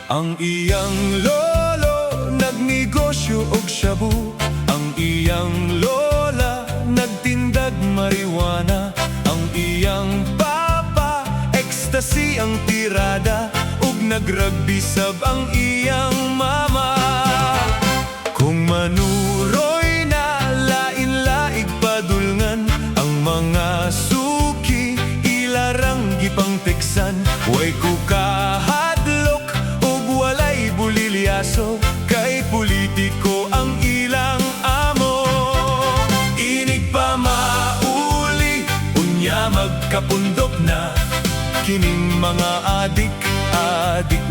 Ang iyang lolo nagnegosyo og shabu. Ang iyang lola nagtindag marijuana. Ang iyang papa ecstasy ang tirada. Ug nagrugby sab ang iyang mama. Kung manuroy na lain-laig padulngan, ang mga suki ilarang gipang teksan. Way ko kahadlok ug walay bulilyaso, kay politiko ang ilang amo. Inig pa mauli, unya magkapundok na kining mga adik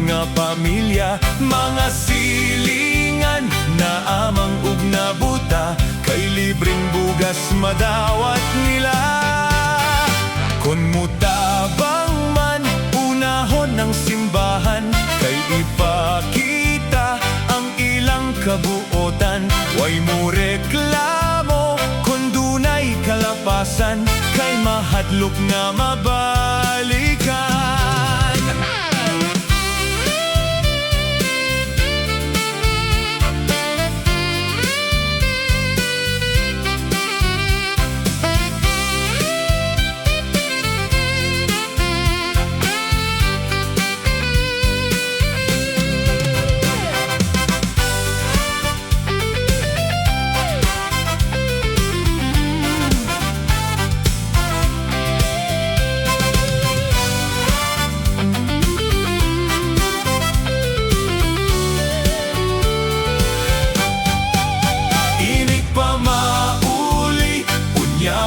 nga pamilya. Mga silingan na amang ug nabuta, kay libreng bugas madawat nila. Kun mutabang man unahon ng simbahan, kay ipakita ang ilang kabuotan. Way mo reklamo kun dunay kalapasan, kay mahadlok nga mabalikan.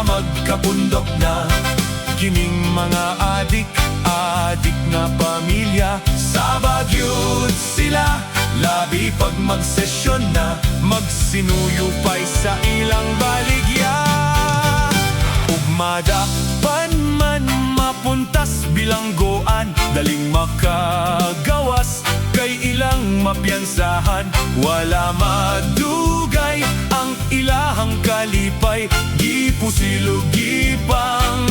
Magkapundok na kining mga adik nga pamilya. Sa Baguio sila labi pag magsesyon na, magsinuyupay sa ilang baligya. Ug madapan man mapuntas bilanggoan, daling makagawas kay ilang mapiyansahan. Wala madugay ang ilahang kalipay, gipusilog gipang